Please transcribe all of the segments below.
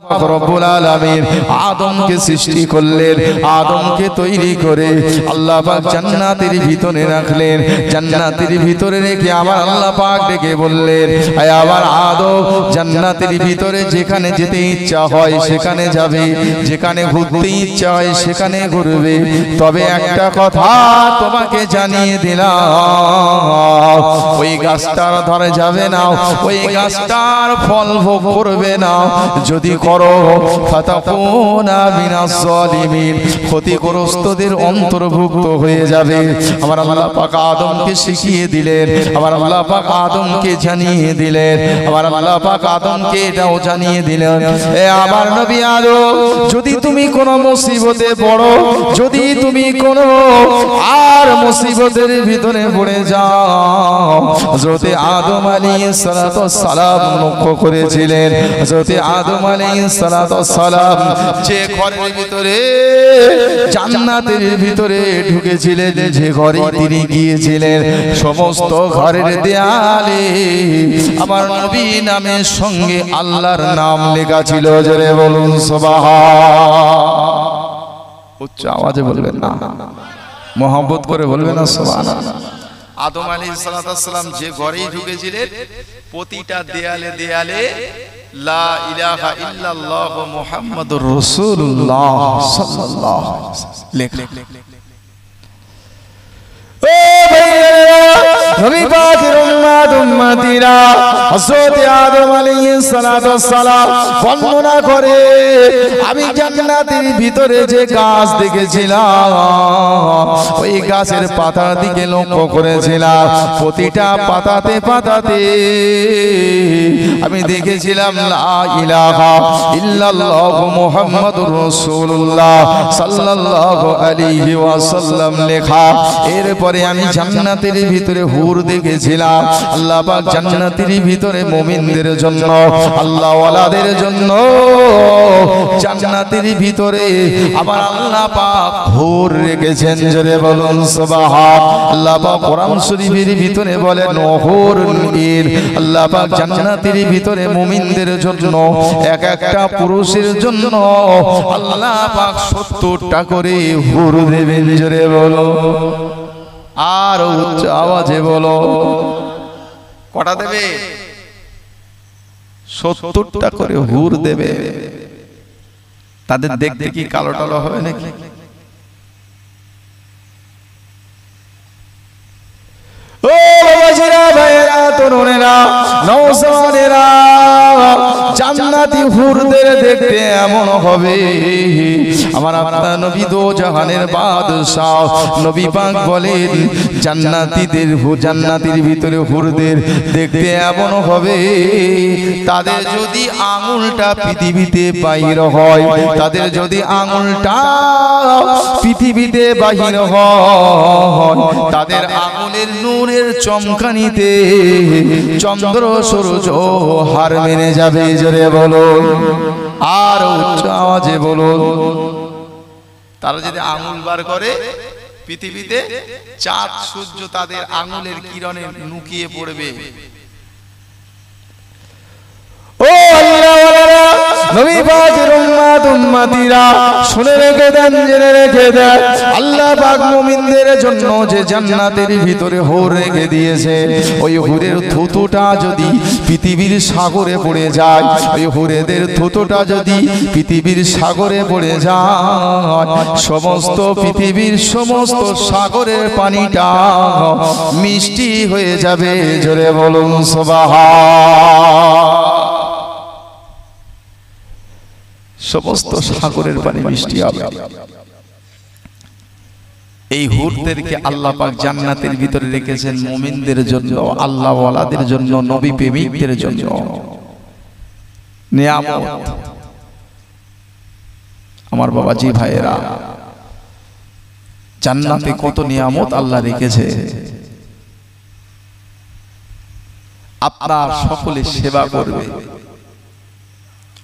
রব্বুল আলামিন আদমকে সৃষ্টি করলেন, আদমকে তৈরি করে আল্লাহ পাক জান্নাতের ভিতরে রাখলেন। জান্নাতের ভিতরে রেখে আমার আল্লাহ পাক ডেকে বললেন, আয় আমার আদম, জান্নাতের ভিতরে যেখানে যেতে ইচ্ছা হয় সেখানে যাবে, যেখানে ঘুরতে ইচ্ছা হয় সেখানে ঘুরবে, তবে একটা কথা তোমাকে জানিয়ে দিলাম, ওই গাছটার ধরে যাবে না, ওই গাছটার ফল ভোগ করবে না, যদি করো ফাতাকুনা মিনাজ জালিমিন, ক্ষতিগ্রস্তদের অন্তর্ভুক্ত হয়ে যাবে। আমার আল্লাহ পাক আদমকে শিখিয়ে দিলেন, আমার আল্লাহ পাক আদমকে জানিয়ে দিলেন, আমার আল্লাহ পাক আদমকে এটাও জানিয়ে দিলেন, এ আমার নবী আদম, যদি তুমি কোনো মুসিবতে পড়ো, যদি তুমি কোনো আর মুসিবতের ভিতরে পড়ে যাও, হযরত আদম আলাইহিস সালাতু ওয়াস সালাম লক্ষ্য করেছিলেন, হযরত আদম আলাইহিস সালাতু ওয়াস সালাম যে ঘরের ভিতরে জান্নাতের ভিতরে ঢুকেছিলেন, যে ঘরে তিনি গিয়েছিলেন, সমস্ত ঘরের দেয়ালে আমার নবী নামের সঙ্গে আল্লাহর নাম লেখা ছিল। জোরে বলুন সুবহান। উচ্চ আওয়াজে বলবেন না, মোহাম্মত করে বলবেন না সুবহানাল্লাহ। আদম আলাইহিস সালাতু ওয়াস সালাম যে ঘরেই ঢুকেছিলেন, প্রতিটা দেয়ালে দেয়ালে লা ইলাহা ইল্লাল্লাহ মুহাম্মাদুর রাসূলুল্লাহ সাল্লাল্লাহু আলাইহি ওয়াসাল্লাম লেখা। ও নবী পাকের উম্মত উম্মতিরা, হযরত আদম আলাইহিস সালাতু ওয়াস সালাম বর্ণনা করে, আমি জান্নাতের ভিতরে যে গাছ দেখেছিলাম, ওই গাছের পাতার দিকে লক্ষ্য করেছিলাম, প্রতিটা পাতাতে পাতাতে আমি দেখেছিলাম লা ইলাহা ইল্লাল্লাহ মুহাম্মাদুর রাসূলুল্লাহ সাল্লাল্লাহু আলাইহি ওয়াসাল্লাম লেখা। এরপরে আমি জান্নাতের ভিতরে হুর দেখেছিলাম, আল্লাহ পাক জান্নাতের ভিতরে মুমিনদের জন্য, আল্লাহ ওয়ালাদের জন্য জান্নাতের ভিতরে আমার আল্লাহ পাক হুর রেখেছেন। জোরে বলুন সুবহান। আল্লাহ পাক কোরআন শরীফের ভিতরে বলেন হুরুন ঈন, আল্লাহ পাক জান্নাতের ভিতরে মুমিনদের জন্য এক একটা পুরুষের জন্য আল্লাহ পাক 70টা করে হুর দেবেন। জোরে বলো, আর উচ্চ আওয়াজে বলো, কটা দেবে? 70টা করে হুর দেবে। তাদের দেখতে কি কালো টালো হবে নাকি? ও বাবাজিরা, ভাইয়েরা, তরুণেরা, নওজওয়ানেরা, জান্নাতি হুরদের দেখতে এমন হবে, আমার আপনার নবী দো জাহানের বাদশাহ নবী পাক বলেন, জান্নাতীদের জান্নাতের ভিতরে হুরদের দেখতে এমন হবে, তাদের যদি আঙুলটা পৃথিবীতে বাহির হয়, তাদের যদি আঙুলটা পৃথিবীতে বাহির হয়, তাদের আঙুলের নূরের চমকানিতে চন্দ্র সূর্য হার মেনে যাবে। জোরে বলো, আর উচ্চ আওয়াজে বলো, তারা যদি আঙুল বার করে পৃথিবীতে চাঁদ সূর্য তাদের আঙুলের কিরণে নুকিয়ে পড়বে। ও আল্লাহ ওয়ালারা, নবী পাকের উম্মত উম্মতিরা, শুনে রেখে দেন, জেনে রেখে দেন, আল্লাহ পাক মুমিনদের জন্য যে জান্নাতের ভিতরে হুর রেখে দিয়েছে, ওই হুরের থুতুটা যদি পৃথিবীর সাগরে পড়ে যায়, ওই হুরেদের থুতুটা যদি পৃথিবীর সাগরে পড়ে যায়, সমস্ত পৃথিবীর সমস্ত সাগরের পানিটা মিষ্টি হয়ে যাবে। জোরে বলুন সুবহান। সমস্ত সাগরের পানি মিষ্টি হবে। এই হুরদেরকে আল্লাহ পাক জান্নাতের ভিতরে রেখেছেন মুমিনদের জন্য, আল্লাহ ওয়ালাদের জন্য, নবী প্রেমিকদের জন্য নিয়ামত। আমার বাবাজি ভাইয়েরা, জান্নাতে কত নিয়ামত আল্লাহ রেখেছে। আপনার সকলে সেবা করবে,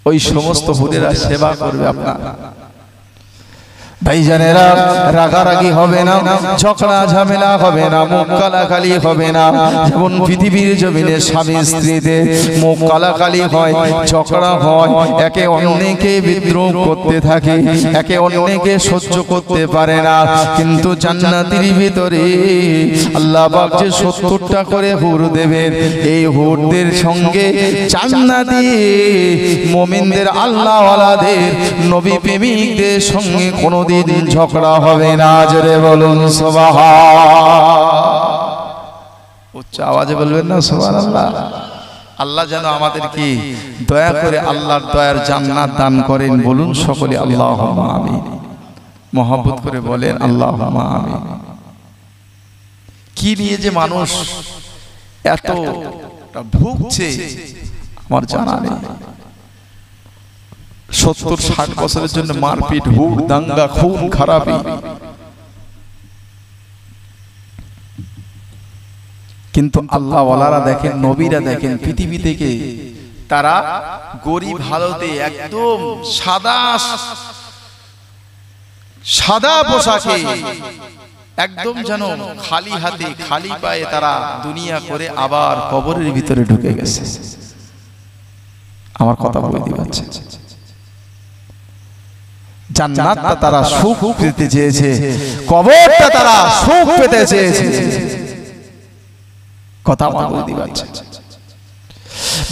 ওই সমস্ত হুরেরা সেবা করবে আপনার। ভাইজানেরা, রাগারাগি হবে না, ঝগড়া ঝামেলা হবে না, মুখ কালাকালি হবে না। যেমন পৃথিবীর জমিনে স্বামী স্ত্রীতে মুখ কালাকালি হয়, ঝগড়া হয়, একে অন্যকে বিদ্রোহ করতে থাকে, একে অন্যকে সহ্য করতে পারে না। কিন্তু জান্নাতের ভিতরে আল্লাহ পাক যে 70টা করে হুর দেবেন, এই হুরদের সঙ্গে জান্নাতি মুমিনদের, আল্লাহওয়ালাদের, নবী প্রেমিকদের সঙ্গে কোনোদিন ঝগড়া হবে না। জোরে বলুন সুবহান। উচ্চ আওয়াজে বলবেন না সুবহানাল্লাহ। আল্লাহ যেন আমাদের কি দয়া করে আল্লাহর দয়ার জান্নাত দান করেন। বলুন সকলে আল্লাহুম্মা আমিন। মহব্বত করে বলেন আল্লাহুম্মা আমিন। কি নিয়ে যে মানুষ এত ভুগছে আমার জানা নেই। 70-60 বছরের জন্য মারপিট, হুড়, দাঙ্গা, খুন খারাপি। কিন্তু আল্লাহ ওয়ালারা দেখেন, নবীরা দেখেন, পৃথিবী থেকে তারা গরিব হালতে একদম সাদা পোশাকে, একদম যেন খালি হাতে খালি পায়ে তারা দুনিয়া করে আবার কবরের ভিতরে ঢুকে গেছে। আমার কথা বলে দিচ্ছে, জান্নাতটা তারা সুখ পেতে চেয়েছে, কবরটা তারা সুখ পেতে চেয়েছে। কথা বলে দিচ্ছে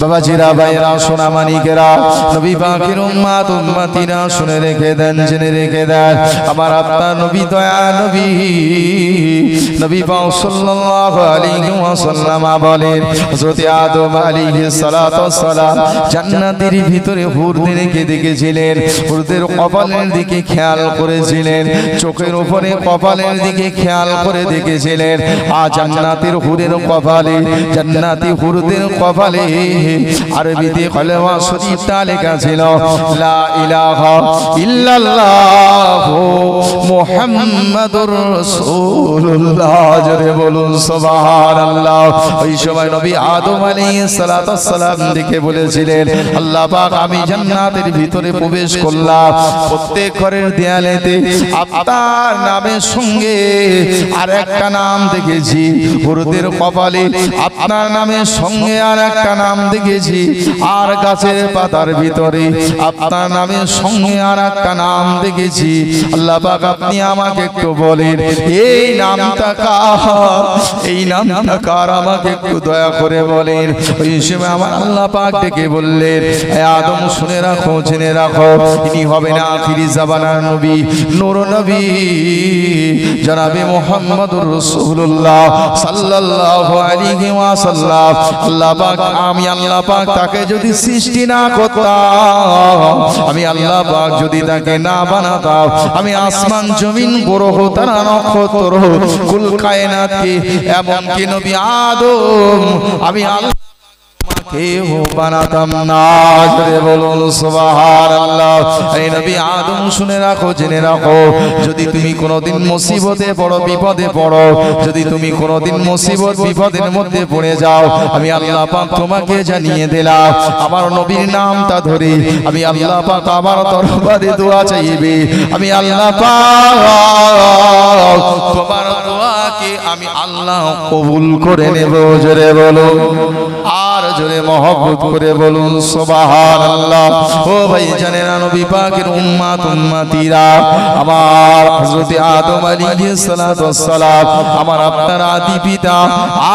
বাবাজিরা, ভাইরা, সোনামানিকেরা, নবী পাকের উম্মত উম্মতিরা শুনে রেখে দেন, জেনে রেখে দেন। আমার আপনার নবী, দয়া নবী, নবী পাক সাল্লাল্লাহু আলাইহি ওয়াসাল্লাম বলেন, হযরত আদম আলাইহিস সালাতু ওয়াস সালাম জান্নাতের ভিতরে হুরদেরকে দেখেছিলেন, হুরদের কপালের দিকে খেয়াল করেছিলেন, চোখের উপরে কপালের দিকে খেয়াল করে দেখেছিলেন। আর জান্নাতের হুরের কপালে, জান্নাতি হুরদের কপালে আরবিতে কলেমা শরীফটা লেখা ছিল, লা ইলাহা ইল্লাল্লাহ মুহাম্মাদুর রাসূলুল্লাহ। জোরে বলুন সুবহানাল্লাহ। ওই সময় নবী আদম আলাইহিস সালাতু ওয়াস সালাম দেখে বলেছিলেন, আল্লাহ পাক, আমি জান্নাতের ভিতরে প্রবেশ করলাম, প্রত্যেক ঘরের দেয়ালেতে আপনার নামের সঙ্গে আর একটা নাম দেখেছি, হুরদের কপালে আপনার নামের সঙ্গে আর একটা নাম দেখেছি, আর গাছের পাতার ভিতরে আপনার নামের সঙ্গে আর একটা নাম দেখেছি। আল্লাহ পাক, আপনি আমাকে একটু বলেন এই নামটা কার, এই নামটা কার, আমাকে একটু দয়া করে বলেন। ওই সময় আমার আল্লাহ পাক ডেকে বললেন, হে আদম, শুনে রাখো, জেনে রাখো, ইনি হবেন আখিরি জামানার নবী, নূর নবী, জনাবে মুহাম্মদুর রাসূলুল্লাহ সাল্লাল্লাহু আলাইহি ওয়াসাল্লাম। আল্লাহ পাক, আমি আল্লাহ পাক তাকে যদি সৃষ্টি না করতাম, আমি আল্লাহ পাক যদি তাকে না বানাতাম, আমি আসমান জমিন গ্রহ তারা নক্ষত্র কুল কায়নাতকে, এমনকি নবী আদম আমি আল্লাহ কেউ বানাতাম না। জোরে বলুন সুবহানাল্লাহ। এই নবী আদম, শুনে রাখো, জেনে রাখো, যদি তুমি কোনোদিন মুসিবতে পড়ো, বিপদে পড়ো, যদি তুমি কোনোদিন মুসিবত বিপদের মধ্যে পড়ে যাও, আমি আল্লাহ পাক তোমাকে জানিয়ে দিলাম, আমার নবীর নামটা ধরে আমি আল্লাহ পাক আমার দরবারে দোয়া চাইবে, আমি আল্লাহ পাক তোমার দোয়াকে আমি আল্লাহ কবুল করে নেব। জোরে বলো, আর জোরে মহব্বত করে বলুন সুবহানাল্লাহ। ও ভাই জানেরা, নবী পাকের উম্মত উম্মতিরা, আমার হযরত আদম আলাইহিস সালাতু ওয়াস সালাম, আমার আপনার আদি পিতা,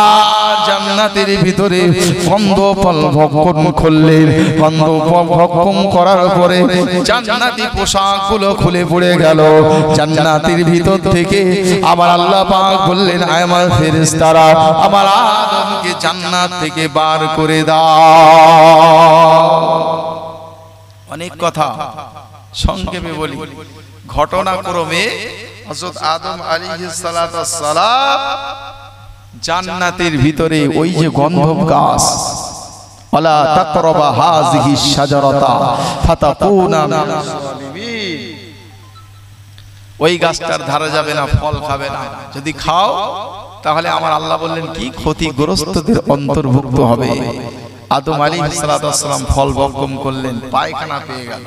আর জান্নাতের ভিতরে গন্ধ ফল ভক্ষণ করলেন। গন্ধ ফল ভক্ষণ করার পরে জান্নাতি পোশাকগুলো খুলে পড়ে গেল। জান্নাতের ভিতর থেকে আমার আল্লাহ পাক বললেন, আয় আমার ফেরেশতারা, আমার আদমকে জান্নাত থেকে বার করে দাও। অনেক কথা সংক্ষেপে বলি। ঘটনাক্রমে হযরত আদম আলাইহিস সালাতু ওয়াস সালাম জান্নাতের ভিতরে ওই যে গন্ধম গাছ, ওয়ালা তাকরাবা হাযিহিস শাজারাতা ফাতাকুনা মিনাস সালিমিন, ওই গাছটার ধারে যাবে না, ফল খাবে না, যদি খাও তাহলে আমার আল্লাহ বললেন কি ক্ষতিগ্রস্তদের অন্তর্ভুক্ত হবে। আদম আলাইহিস সালাতু ওয়াস সালাম ফল ভক্ষণ করলেন, পায়খানা পেয়ে গেল।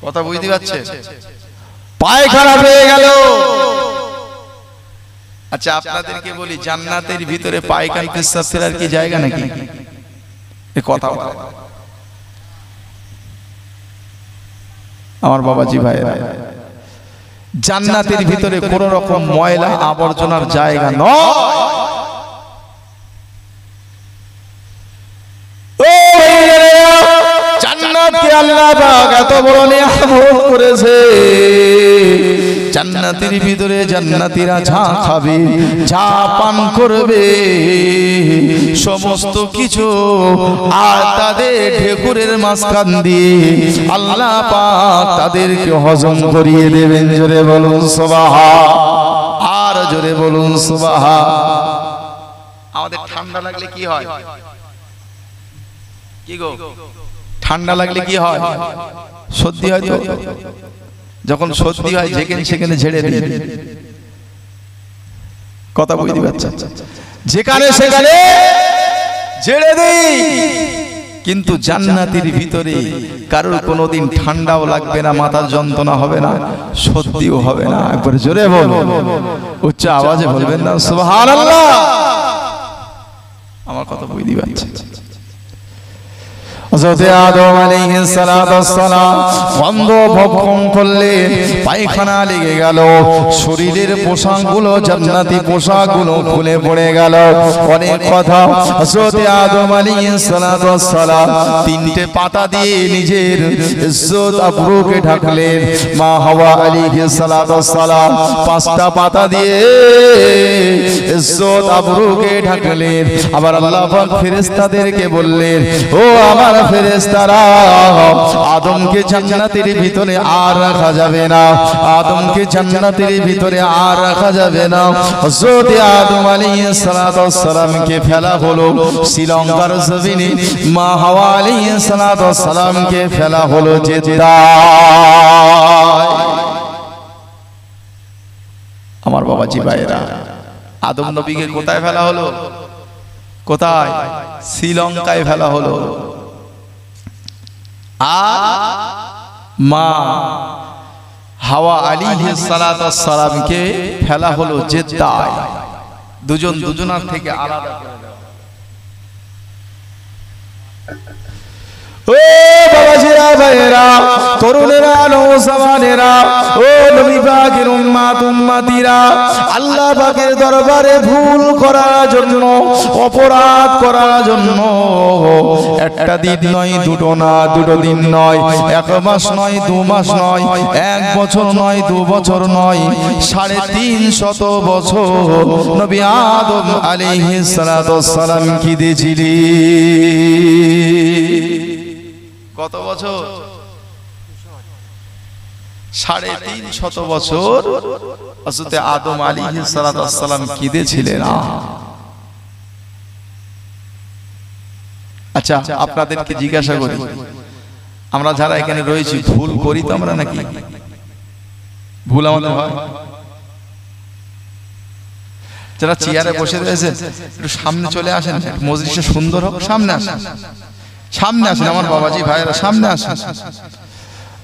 কথা বুঝতে পারছে? পায়খানা পেয়ে গেল। আচ্ছা আপনাদেরকে বলি, জান্নাতের ভিতরে পায়খানা পেশাব ফেরার কি জায়গা নাকি? এ কথা বলে আমার বাবাজি ভাইরা, জান্নাতের ভিতরে কোন রকম ময়লা আবর্জনার জায়গা নয়। জান্নাতকে আল্লাহ পাক এত বড় নিয়ামত করেছে, জান্নাতের ভিতরে জান্নাতীরা যা খাবে, যা পান করবে, সমস্ত কিছু আর তাদের ঢেকুরের মাঝখান দিয়ে আল্লাহ পাক তাদেরকে হজম করিয়ে দেবেন। জোরে বলুন সুবহান, আর জোরে বলুন সুবহান। আমাদের ঠান্ডা লাগলে কি হয়? কি গো, ঠান্ডা লাগলে কি হয়? সর্দি হয় তো। যখন সর্দি হয় যেখানে সেখানে ঝেড়ে দিই। কথা বুঝতে পারছেন? যেখানে সেখানে ঝেড়ে দিই। কিন্তু জান্নাতের ভিতরে কারোর কোনোদিন ঠান্ডাও লাগবে না, মাথার যন্ত্রণা হবে না, সর্দিও হবে না। একবার জোরে বলুন, উচ্চ আওয়াজে বলবেন না সুবহানাল্লাহ। আমার কথা বুঝতে পারছেন? হযরত আদম আলাইহিস সালাতু ওয়াস সালাম গন্ধ ভক্ষণ করলেন, পায়খানা লেগে গেল, শরীরের পোশাকগুলো জান্নাতি পোশাকগুলো খুলে পড়ে গেল। অনেক কথা। হযরত আদম আলাইহিস সালাতু ওয়াস সালাম তিনটে পাতা দিয়ে নিজের ইজ্জত আবরুকে ঢাকলেন। মা হাওয়া আলাইহিস সালাতু ওয়াস সালাম পাঁচটা পাতা দিয়ে ইজ্জত আবরুকে ঢাকলেন। আবার আল্লাহ পাক ফেরেশতাদেরকে বললেন, ও আমার ফেরেশতারা, আদমকে জান্নাতের ভিতরে আর রাখা যাবে না, আদমকে জান্নাতের ভিতরে আর রাখা যাবে না। হযরত আদম আলাইহিস সালাতু ওয়াস সালামকে ফেলা হলো শ্রীলঙ্কার জমিনে, মা হাওয়া আলাইহিস সালাতু ওয়াস সালামকে ফেলা হলো জেদ্দায়। আমার বাবাজি ভাইরা, আদম নবীকে কোথায় ফেলা হলো? কোথায়? শ্রীলঙ্কায় ফেলা হলো। আর মা হাওয়া আলাইহিস সালাতু ওয়াস সালামকে ফেলা হলো জেদ্দায়। দুজন দুজনার থেকে আলাদা করে দেওয়া। ও বাবাজিরা, ভাইরা, তরুণেরা, নওজওয়ানেরা, ও নবী পাকের উম্মত উম্মতিরা, আল্লাহ পাকের দরবারে ভুল করার জন্য, অপরাধ করার জন্য একটা দিন নয়, দুটো না, দুটো দিন নয়, এক মাস নয়, দু মাস নয়, এক বছর নয়, দু বছর নয়, 350 বছর নবী আদম আলাইহিস সালাতু ওয়াস সালাম কি দিয়েছিলেন? কত বছর? 350 বছর হযরত আদম আলাইহিস সালাতু ওয়াস সালাম কেঁদেছিলেন। আচ্ছা আপনাদেরকে জিজ্ঞাসা করি, আমরা যারা এখানে রয়েছি ভুল করি তো আমরা নাকি? ভুল আমাদের হয়? যারা চেয়ারে বসে রয়েছেন একটু সামনে চলে আসেন, মজলিসটা সুন্দর হোক, সামনে আসেন, সামনে আসেন আমার বাবাজি ভাইরা, সামনে আসেন।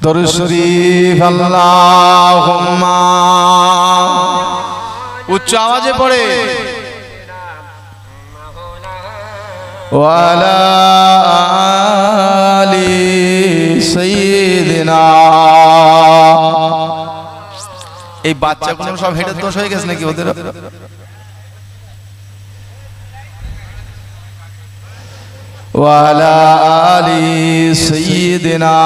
দরুদ শরীফ আল্লাহুম্মা, উচ্চ আওয়াজে পড়ে, ওয়া আলা আলি সাইয়্যিদিনা। এই বাচ্চাগুলো সব হেডের দোষ হয়ে গেছে নাকি ওদের? ওয়ালা আলি সাইয়্যিদিনা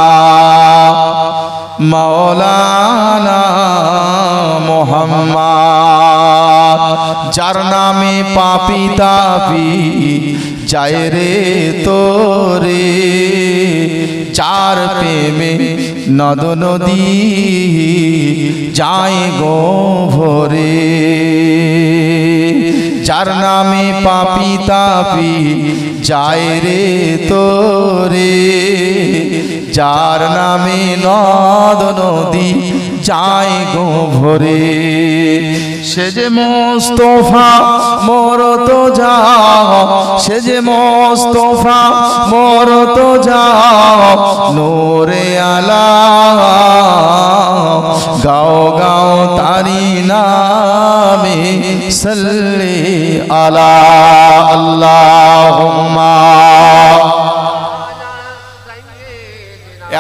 মাওলানা মুহাম্মদ, যার নামে পাপী তাপী যায় রে তোরে, যার প্রেমে নদ নদী যায় গো ভরে, যার নামে পাপী তাপী যায় রে তোরে, যার নামে নদ নদী যায় গো ভরে, সে যে মোস্তফা মোর তো যাও, সে যে মোস্তফা মোর তো যাও, নূরে আলা গাও গাও তারি নামে সাল্লি আলা আল্লাহুম্মা।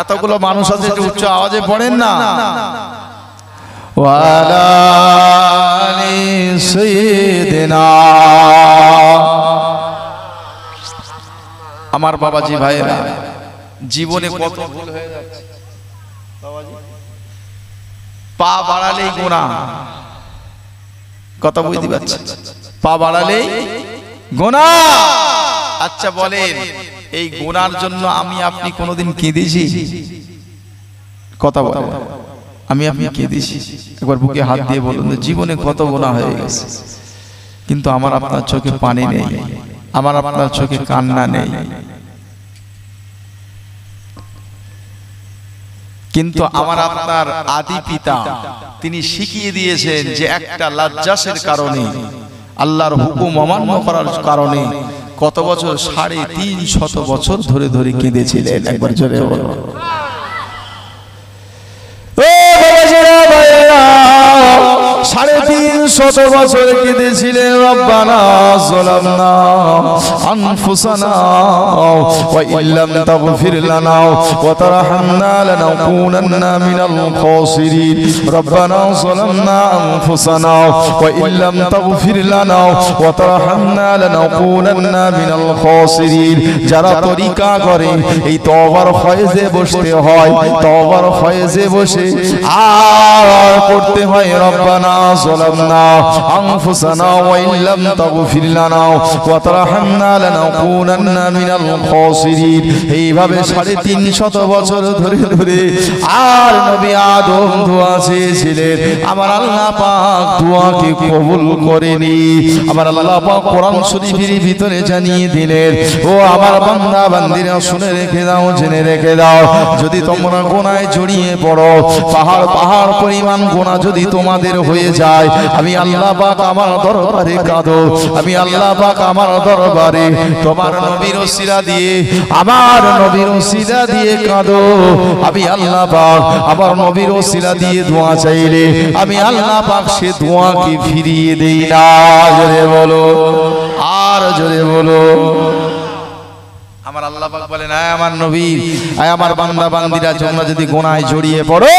এতগুলো মানুষ আছে, একটু উচ্চ আওয়াজে পড়েন না। ওয়ালা আলি সাইয়্যিদিনা। আমার বাবাজি ভাইরা, জীবনে কত ভুল হয়ে যাচ্ছে বাবাজি। পা বাড়ালেই গুনাহ, কথা বুঝতে পারছেন? পা বাড়ালেই গুনাহ। আচ্ছা বলেন, এই গুনার জন্য আমি আপনি কোনোদিন কেঁদেছি? কথা বলেন, আমি আপনি কেঁদেছি? একবার বুকে হাত দিয়ে বলুন, জীবনে কত গুনাহ হয়ে গেছে, কিন্তু আমার আপনার চোখে পানি নেই, আমার আপনার চোখে কান্না নেই। কিন্তু আমার আপনার আদি পিতা তিনি শিখিয়ে দিয়েছেন যে একটা লজ্জাসের কারণে, আল্লাহর হুকুম অমান্য করার কারণে কত বছর, 350 বছর ধরে ধরে কেঁদেছিলেন। একবার জোরে বলুন। সাড়ে 300 বছর কেঁদেছিলেন। রব্বানা যালামনা আনফুসানা ওয়া ইল্লাম তাগফির লানা ওয়া তারহামনা লানাকুনান্না মিনাল খাসিরিন। রব্বানা যালামনা আনফুসানা ওয়া ইল্লাম তাগফির লানা ওয়া তারহামনা লানাকুনান্না মিনাল খাসিরিন। যারা তরিকা করে এই তওবার ফয়েজে বসতে হয়, তওবার ফয়েজে বসে আর পড়তে হয় রব্বানা যালামনা আনফুসানা ওয়া ইল্লাম তাগফির লানা ওয়া তারহামনা লানাকুনান্না মিনাল খাসিরিন। এইভাবে 350 বছর ধরে ধরে আর নবী আদম দোয়া চেয়েছিলেন, আমার আল্লাহ পাক দোয়াকে কবুল করেনি। আমার আল্লাহ পাক কোরআন শরীফের ভিতরে জানিয়ে দিলেন, ও আমার বান্দা বান্দিরা শুনে রেখে দাও, জেনে রেখে দাও, যদি তোমরা গুনাহে জড়িয়ে পড়ো, পাহাড় পাহাড় পরিমাণ গুনাহ যদি তোমাদের হয়ে যায়, আমি আল্লাহ পাক আমার দরবারে কাঁদো, আমি আল্লাহ পাক আমার দরবারে তোমার নবীর ওসিলা দিয়ে, আমার নবীর ওসিলা দিয়ে কাঁদো, আমি আল্লাহ পাক আমার নবীর ওসিলা দিয়ে দোয়া চাইলে আমি আল্লাহ পাক সে দোয়াকে ফিরিয়ে দেই না। জোরে বলো, আর জোরে বলো। আমার আল্লাহ পাক বলেন, আয় আমার নবী, আয় আমার বান্দা বান্দিরা, তোমরা যদি গুনাহে জড়িয়ে পড়ো,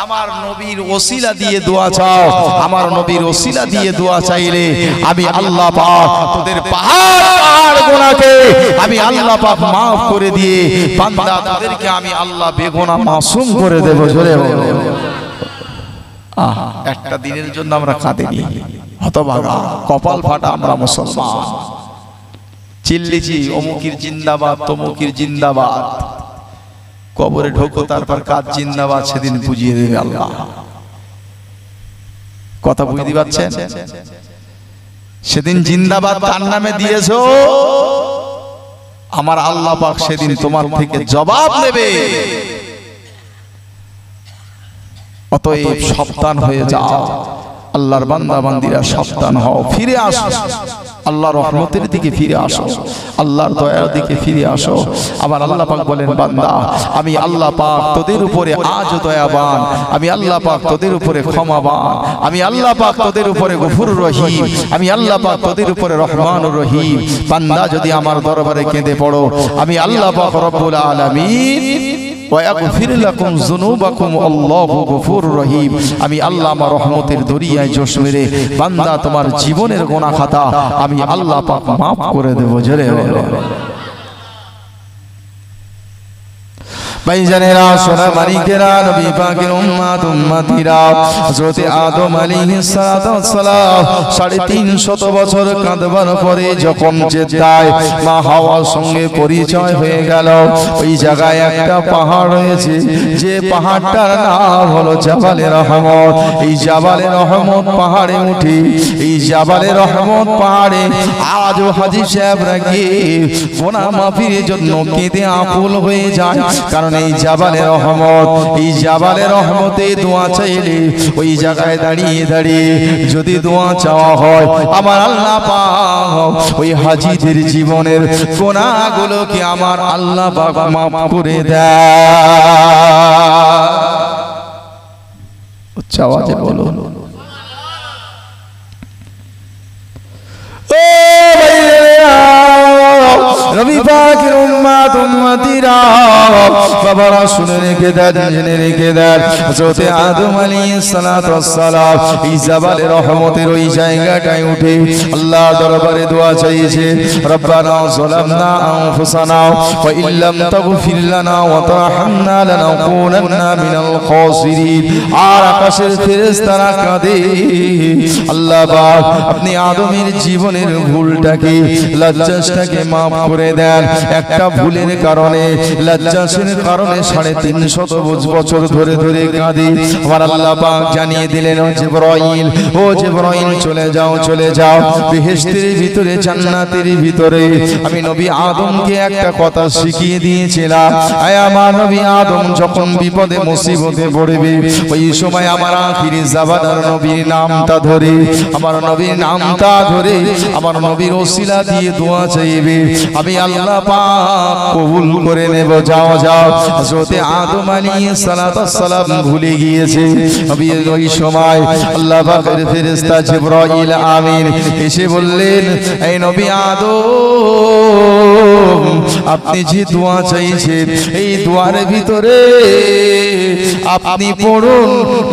আমার নবীর ওসিলা দিয়ে দোয়া চাও, আমার নবীর ওসিলা দিয়ে দোয়া চাইলে আমি আল্লাহ পাক তোদের পাহাড় পাহাড় গুনাহকে আমি আল্লাহ পাক maaf করে দিয়ে বান্দা তাদেরকে আমি আল্লাহ বেগুনাহ মাসুম করে দেব। জোরে বলো। একটা দিনের জন্য আমরা কাঁদিনি, হতভাগা কপাল ফাটা আমরা মুসলমান। চিল্লিছি অমুকির জিন্দাবাদ, তমুকির জিন্দাবাদ, কবরে ঢোকো তারপর কাজ জিন্দাবাদ, সেদিন বুঝিয়ে দেবে আল্লাহ। কথা বুঝতে পারছেন? সেদিন জিন্দাবাদ কার নামে দিয়েছো, আমার আল্লাহ পাক সেদিন তোমার থেকে জবাব নেবে। অতএব সাবধান হয়ে যাও, আল্লাহর বান্দা বান্দিরা সাবধান হও, ফিরে আসো, আল্লাহর রহমতের দিকে ফিরে আসো, আল্লাহর দয়ার দিকে ফিরে আসো। আবার আল্লাহ পাক বলেন, বান্দা আমি আল্লাহ পাক তোদের উপরে আজ দয়াবান, আমি আল্লাহ পাক তোদের উপরে ক্ষমাবান, আমি আল্লাহ পাক তোদের উপরে গফুর রহিম, আমি আল্লাহ পাক তোদের উপরে রহমানুর রহিম। বান্দা যদি আমার দরবারে কেঁদে পড়ো, আমি আল্লাহ পাক রব্বুল আলামিন ওয়াগফির লাকুম যুনুবাকুম আল্লাহু গফুরুর রহিম, আমি আল্লাহ আমার রহমতের দরিয়ায় জোশ মেরে বান্দা তোমার জীবনের গুনাহ খাতা আমি আল্লাহ পাক maaf করে দেব। জোরে বলো। ভাইজানেরা, সোনা মানিকেরা, নবী পাকের উম্মত উম্মতিরা, হযরত আদম আলাইহিস সালাতু ওয়াস সালাম 350 বছর কাঁদবার পরে যখন জেদ্দায় মা হাওয়ার সঙ্গে পরিচয় হয়ে গেল, ওই জায়গায় একটা পাহাড় রয়েছে, যে পাহাড়টার নাম হলো জাবালে রহমত। এই জাবালে রহমত পাহাড়ে উঠে, এই জাবালে রহমত পাহাড়ে আজও হাজী সাহেবরা গিয়ে গুনাহ মাফির জন্য কেঁদে আকুল হয়ে যায়। কারণ এই জাবালে রহমত, এই জাবালে রহমতে দোয়া চাইলে ওই জায়গায় দাঁড়িয়ে দাঁড়িয়ে যদি দোয়া চাওয়া হয়, আমার আল্লাহ পাক ওই হাজীদের জীবনের গুনাহগুলোকে আমার আল্লাহ পাক maaf করে দেয়। আওয়াজে বলুন। নবী পাকের উম্মত উম্মতিরা বাবারা শুনে রেখে দেন, জেনে রেখে দেন, হযরত আদম আলাইহিস সালাতু ওয়াস সালাম এই জাবালে রহমতের ওই জায়গাটায় উঠে আল্লাহর দরবারে দোয়া চাইছে, রব্বানা যালামনা আনফুসানা ওয়া ইল্লাম তাগফির লানা ওয়া তারহামনা লানাকুনান্না মিনাল খাসিরিন। আর আকাশের ফেরেশতারা কাঁদে, আল্লাহ পাক আপনি আদমের জীবনের ভুলটাকে, লজ্জাটাকে মাফ করে দেন। একটা ভুলের কারণে, লজ্জার কারণে 350 বছর ধরে ধরে কাঁদি। আমার আল্লাহ পাক জানিয়ে দিলেন, ও জিবরাইল, ও জিবরাইল চলে যাও, চলে যাও বেহেশতের ভিতরে, জান্নাতের ভিতরে আমি নবী আদমকে একটা কথা শিখিয়ে দিয়েছিলাম। আয় আমার নবী আদম যখন বিপদে মুসিবতে পড়বে, ওই সময় আমার আখিরি জাবানার নবীর নামটা ধরে, আমার নবীর নামটা ধরে আমার নবীর ওসিলা দিয়ে দোয়া চাইবে, আমি আল্লাহ পাক কবুল করে নেব। যাও যাও। হযরত আদম আলাইহিস সালাতু ওয়াস সালাম ভুলে গিয়েছে। নবী ওই সময় আল্লাহ পাকের ফেরেশতা জিবরাইল আমিন এসে বললেন, এই নবী আদম আপনি যে দোয়া চাইছেন, এই দোয়ার ভিতরে আপনি পড়ুন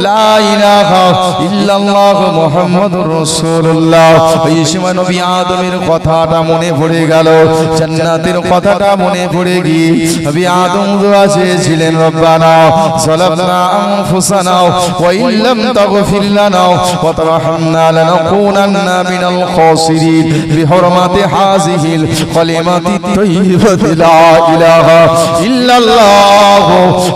লা ইলাহা ইল্লাল্লাহ মুহাম্মাদুর রাসূলুল্লাহ। এই সময় নবী আদমের কথাটা মনে পড়ে গেল, জান্নাতের কথাটা মনে পড়ে গিয়ে নবী আদম দোয়া চেয়েছিলেন, রব্বানা যালামনা আনফুসানা ওয়া ইল্লাম তাগফির লানা ওয়া তারহামনা লানাকুনান্না মিনাল খাসিরিন বিহুরমাতি হাযিহিল কালিমাতি তাইয়্যিবাতি লা ইলাহা ইল্লাল্লাহ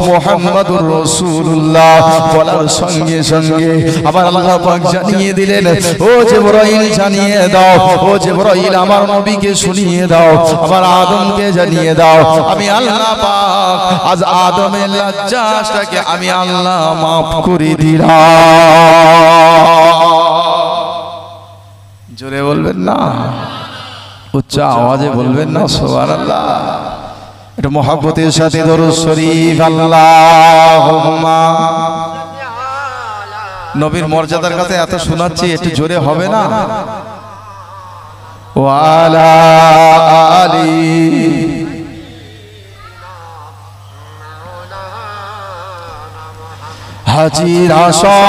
মুহাম্মাদুর রাসূলুল্লাহ। বলার সঙ্গে সঙ্গে আবার আল্লাহ পাক জানিয়ে দিলেন, ও জিবরাইল জানিয়ে দাও, ও জিবরাইল আমার নবীকে শুনিয়ে দাও, আমার আদমকে জানিয়ে দাও, আমি আল্লাহ পাক আজ আদমের লজ্জাটাকে আমি আল্লাহ মাফ করে দিলাম। জোরে বলবেন না, উচ্চ আওয়াজে বলবেন না সুবহানাল্লাহ। এটা মহব্বতের সাথে দরুদ শরীফ আল্লাহুম্মা। নবীর মর্যাদার কাছে এত শোনাচ্ছি, একটু জোরে হবে না? ওয়ালা আলি হাজির আসা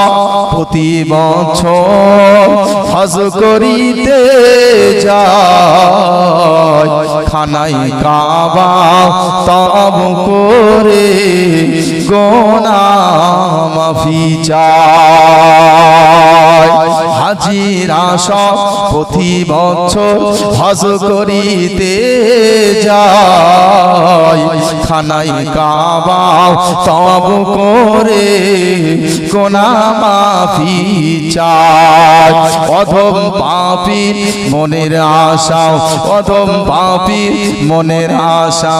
প্রতি বছর হজ করিতে যায়, খানাই কাবা তব করে গুনাহ মাফি চায়। হাজির আসা প্রতি বছর হজ করিতে যায়, খানাই কাবা তব করে গুনাহ মাফি চায়। অধম পাপী মনের আশা, অধম পাপী মনের আশা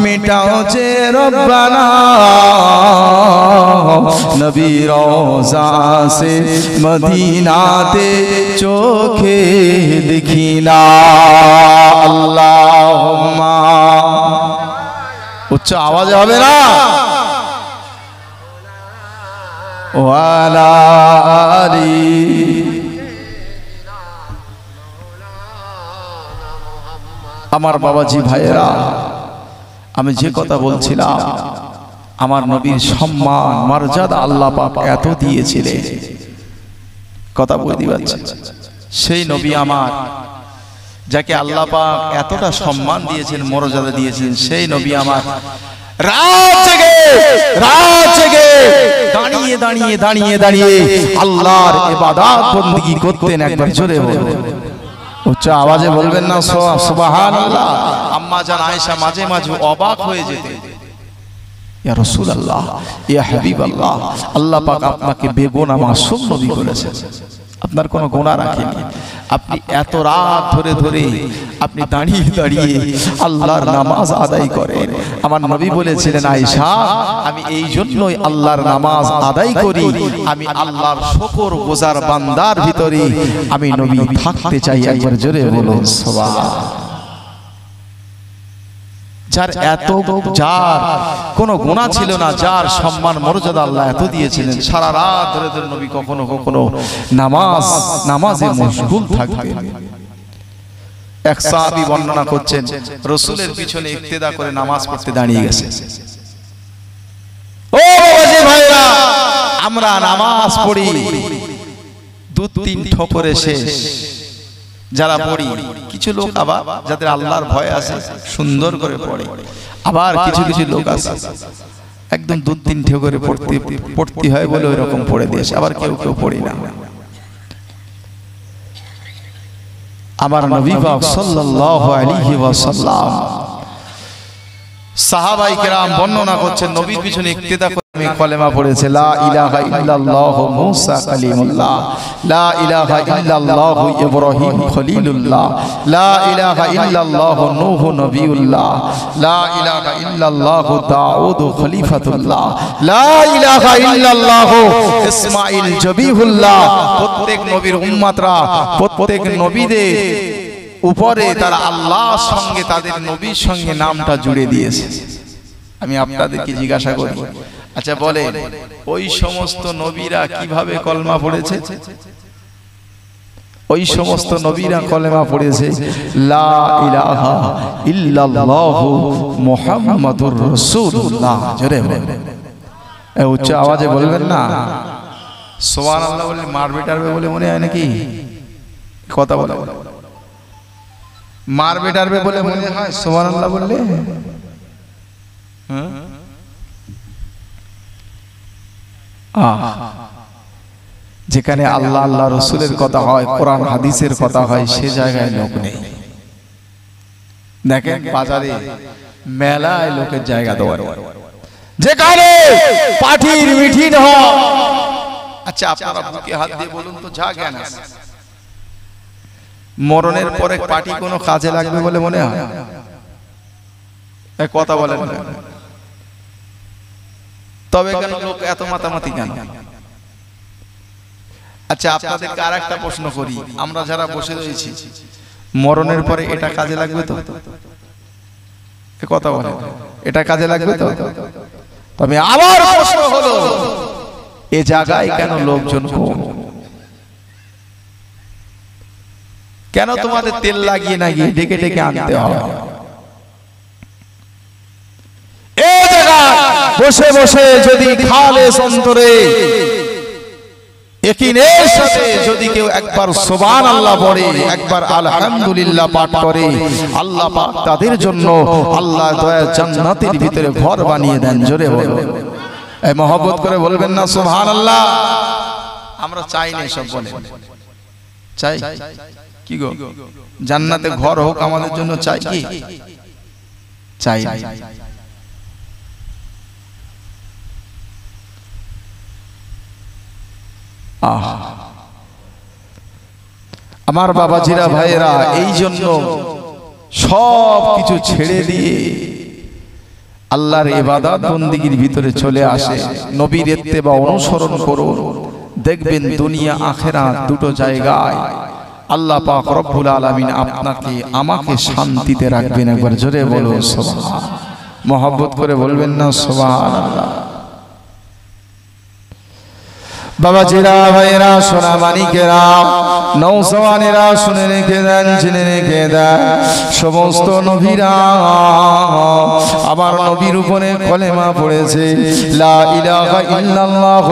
মিটাও যে রব্বানা, নবী রওজা সে মদিনাতে চোখে দেখি না। আল্লাহুম্মা। উচ্চ আওয়াজে হবে না? ওয়ালা আলি। আমার বাবাজি ভাইয়েরা, আমি যে কথা বলছিলাম, আমার নবীর সম্মান মর্যাদা আল্লাহ পাক এত দিয়েছিলেন, কথা বুঝতে পারছেন? সেই নবী আমার, যাকে আল্লাহ পাক এতটা সম্মান দিয়েছেন, মর্যাদা দিয়েছেন, সেই নবী আমার রাত জেগে দাঁড়িয়ে দাঁড়িয়ে দাঁড়িয়ে দাঁড়িয়ে আল্লাহর ইবাদত বندگی করতেন। একবার জোরে বলবেন, উচ্চ আওয়াজে বলবেন না সুবহানাল্লাহ। আম্মা জান আয়েশা মাঝে মাঝে অবাক হয়ে যেতেন, ইয়া রাসূলুল্লাহ, ইয়া হাবিবাল্লাহ, আল্লাহ পাক আপনাকে বেগুনাহ মাসুম নবী করেছেন, আপনার কোনো গুনাহ রাখেনি, আপনি এত রাত ধরে ধরে আপনি দাঁড়িয়ে দাঁড়িয়ে আল্লাহর নামাজ আদায় করেন। আমার নবী বলেছিলেন, আয়েশা আমি এই জন্যই আল্লাহর নামাজ আদায় করি, আমি আল্লাহর শুকর গুজার বান্দার ভিতরে আমি নবী থাকতে চাই। একবার জোরে বলুন সুবহানাল্লাহ। যার এত যার কোনো গুনাহ ছিল না, যার সম্মান মর্যাদা আল্লাহ এত দিয়েছিলেন, সারা রাত ধরে ধরে নবী কখনো কখনো নামাজে মশগুল থাকতেন। এক সাহাবী বর্ণনা করছেন রাসূলের পিছনে ইক্তেদা করে নামাজ পড়তে দাঁড়িয়ে গেছে। ও বাবাজি ভাইরা, আমরা নামাজ পড়ি 2-3 ঠোকরে শেষ, যারা পড়ি কিছু লোক আবার যাদের আল্লাহর ভয় আছে সুন্দর করে পড়ে, আবার কিছু কিছু লোক আছে একদম 2-3 ঠোকরে পড়তে হয় বলে ওই রকম পড়ে দিয়েছে, আবার কেউ কেউ পড়ি না। আমার নবী পাক সাল্লাল্লাহু আলাইহি ওয়াসাল্লাম সাহাবায়ে কেরাম বর্ণনা করছেন নবীর পিছনে ইক্তেদা করে আমি কলেমা পড়েছে, লা ইলাহা ইল্লাল্লাহ মুসা কালিমুল্লাহ, লা ইলাহা ইল্লাল্লাহ ইব্রাহিম খলিলুল্লাহ, লা ইলাহা ইল্লাল্লাহ নূহ নবিয়ুল্লাহ, লা ইলাহা ইল্লাল্লাহ দাউদ খলিফাতুল্লাহ, লা ইলাহা ইল্লাল্লাহ ইসমাঈল জবিহুল্লাহ। প্রত্যেক নবীর উম্মতরা প্রত্যেক নবীদের উপরে তারা আল্লাহর সঙ্গে তাদের নবীর সঙ্গে নামটা জুড়ে দিয়েছে। আমি আপনাদেরকে জিজ্ঞাসা করি, আচ্ছা বলে ওই সমস্ত নবীরা কিভাবে কলমা পড়েছে? ওই সমস্ত নবীরা কলেমা পড়েছে লা ইলাহা ইল্লাল্লাহু মুহাম্মাদুর রাসূলুল্লাহ। জোরে বলেন, উচ্চ আওয়াজে বলবেন না। সুবহানাল্লাহ বলে মারবে টারবে বলে মনে হয় নাকি? কথা বলে মারবে টারবে বলে মনে হয় সুবহানাল্লাহ বললে? যেখানে আল্লাহ আল্লাহ রসুলের কথা হয়, কোরআন হাদিসের কথা হয়, সে জায়গায় লোক নেই। দেখেন বাজারে মেলায় লোকের জায়গা দেওয়ার, যেখানে পাটির মিঠিন হয়। আচ্ছা আপনারা বুকে হাত দিয়ে বলুন তো, যা জ্ঞান আছে মরণের পরে পাটি কোনো কাজে লাগবে বলে মনে হয়? কথা বলেন। তবে কেন লোক এত মাতামাতি কেন? আচ্ছা আপনাদেরকে আর একটা প্রশ্ন করি, আমরা যারা বসে রয়েছি মরণের পরে এটা কাজে লাগবে তো? কথা বলেন, এটা কাজে লাগবে তো? তবে আবার প্রশ্ন হলো, এ জায়গায় কেন লোকজন কম? কেন তোমাদের তেল লাগিয়ে না গিয়ে ডেকে ডেকে আনতে হয়? এই জায়গায় বসে বসে যদি খালেস অন্তরে ইয়াকিনের সাথে যদি কেউ একবার সুবহানাল্লাহ পড়ে, একবার আলহামদুলিল্লাহ পাঠ করে, আল্লাহ পাক তাদের জন্য আল্লাহ দয়া জান্নাতের ভিতরে ঘর বানিয়ে দেন। জোরে বলুন, এই মহব্বত করে বলবেন না সুবহানাল্লাহ? আমরা চাই না সব বলে, চাই কি গো জান্নাতে ঘর হোক আমাদের জন্য, চাই কি? চাই। আমার বাবাজিরা ভাইয়েরা, এই জন্য সব কিছু ছেড়ে দিয়ে আল্লাহর ইবাদত বন্দেগীর ভিতরে চলে আসে। নবীর ইত্তেবা অনুসরণ করুন, দেখবেন দুনিয়া আখিরাত দুটো জায়গায় আল্লাহ পাক রব্বুল আলামিন আপনাকে আমাকে শান্তিতে রাখবেন। একবার জোরে বলুন সুবহান, মহব্বত করে বলবেন না সুবহানাল্লাহ? বাবাজিরা ভাইরা, সোনা মানিকেরা, নৌজওয়ানেরা শুনে রেখে দেন, জেনে রেখে দেন, সমস্ত নবীরা আমার নবীর উপরে কলেমা পড়েছে লা ইলাহা ইল্লাল্লাহ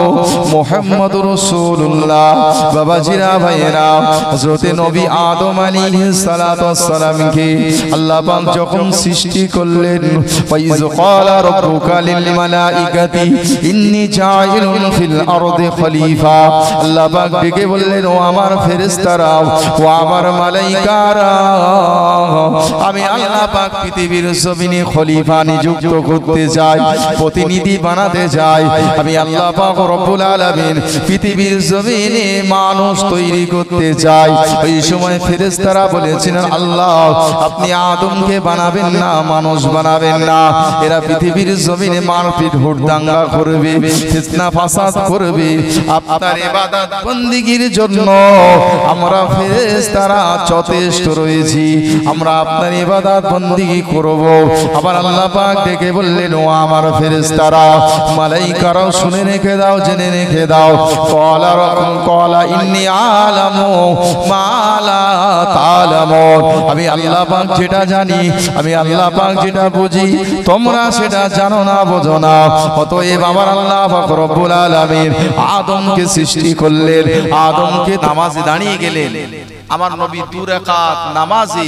মুহাম্মাদুর রাসূলুল্লাহ। বাবাজিরা ভাইরা, হযরত নবী আদম আলাইহিস সালাতু ওয়াস সালামকে আল্লাহ পাক যখন সৃষ্টি করলেন, ফাইজ ক্বালা রাব্বুকা লিল মালাইকাতি ইন্নী জাইলুন ফিল আরদি খলিফা। আল্লাহ পাক ডেকে বললেন, ও আমার ফেরেশতারা, ও আমার মালাইকারা, আমি আল্লাহ পাক পৃথিবীর জমিনে খলিফা নিযুক্ত করতে চাই, প্রতিনিধি বানাতে চাই। আমি আল্লাহ পাক রব্বুল আলামিন পৃথিবীর জমিনে মানুষ তৈরি করতে চাই। ওই সময় ফেরেশতারা বলেছিলেন, আল্লাহ আপনি আদমকে বানাবেন না, মানুষ বানাবেন না, এরা পৃথিবীর জমিনে মারপিট হুড়দাঙ্গা করবে, ফিতনা ফাসাদ করবে। আপনার ইবাদত বন্দেগীর জন্য আমরা ফেরেশতারা যথেষ্ট রয়েছি, আমরা আপনার ইবাদত বন্দেগী করব। আবার আল্লাহ পাক ডেকে বললেন, ও আমার ফেরেশতারা, মালাইকারাও শুনে রেখে দাও, জেনে রেখে দাও। ক্বালা ইন্নী আ'লামু মা লা তা'লামুন, আমি আল্লাহ পাক যেটা জানি, আমি আল্লাহ পাক যেটা বুঝি, তোমরা সেটা জানো না, বোঝো না। অতএব আমার আল্লাহ পাক রব্বুল আলামিন আদমকে সৃষ্টি করলেন, আদমকে নামাজে দাঁড়িয়ে গেলেন। আমার নবী 2 রাকাত নামাজে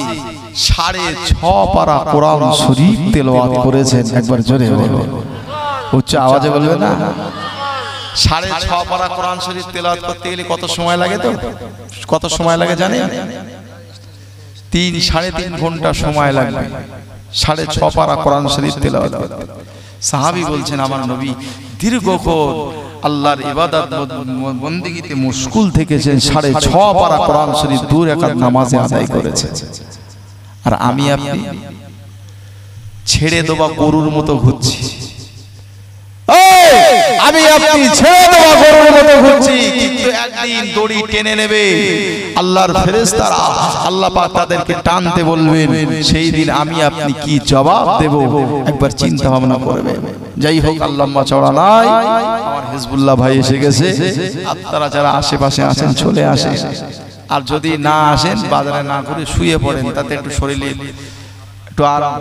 6.5 পারা কোরআন শরীফ তেলাওয়াত করেছেন। একবার জোরে বলবেন, উচ্চ আওয়াজে বলবেন না। 6.5 পারা কোরআন শরীফ তেলাওয়াত করতে গেলে কত সময় লাগে? তো কত সময় লাগে জানেন? 3-3.5 ঘন্টা সময় লাগবে 6.5 পারা কোরআন শরীফ তেলাওয়াত করতে। সাহাবী বলছেন, আমার নবী দীর্ঘক্ষণ আল্লাহর ইবাদত বন্দেগীতে মুশকুল থেকেছেন, 6.5 পারা কোরআন শরীফ 2 রাকাত নামাজে আদায় করেছেন। আর আমি আপনি ছেড়ে দেওয়া গরুর মতো ঘুরছি, আমি আপনি ছেড়ে দেওয়া গরুর মতো ঘুরছি, কিন্তু একদিন দড়ি টেনে নেবে আল্লাহর ফেরেশতারা, আল্লাহ পাক তাদেরকে টানতে বলবেন। সেই দিন আমি আপনি কি জবাব দেব? একবার চিন্তা ভাবনা করবেন। যাই হোক, আল্লাহ চওড়া নাই, আমার হিজবুল্লাহ ভাই এসে গেছে। আপনারা যারা আশেপাশে আছেন চলে আসেন, আর যদি না আসেন বাজারে না করে শুয়ে পড়েন, তাতে একটু শরীরে একটু আরাম।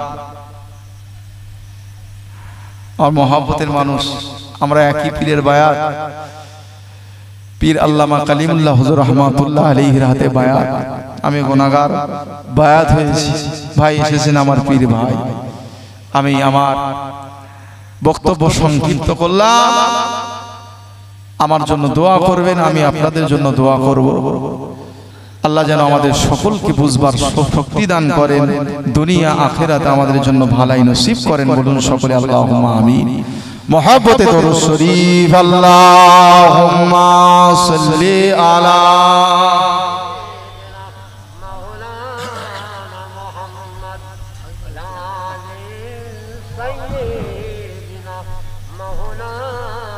আর মহব্বতের মানুষ, আমরা একই পীরের বায়াত, পীর আল্লামা কালিমুল্লাহ হুজুর রহমাতুল্লাহ আলাইহির হাতে বায়াত। আমি গুনাহগার, বায়াত হয়েছি। ভাই এসেছেন আমার পীর ভাই। আমি আমার বক্তব্য সংক্ষিপ্ত করলাম, আমার জন্য দোয়া করবেন, আমি আপনাদের জন্য দোয়া করব। আল্লাহ যেন আমাদের সকলকে বুঝবার শক্তি দান করেন, দুনিয়া আখিরাতে আমাদের জন্য ভালাই নসিব করেন। বলুন সকলে আল্লাহুম্মা আমিন। মুহাব্বতে দরুদ শরীফ, আল্লাহুম্মা সাল্লি আলা مولانا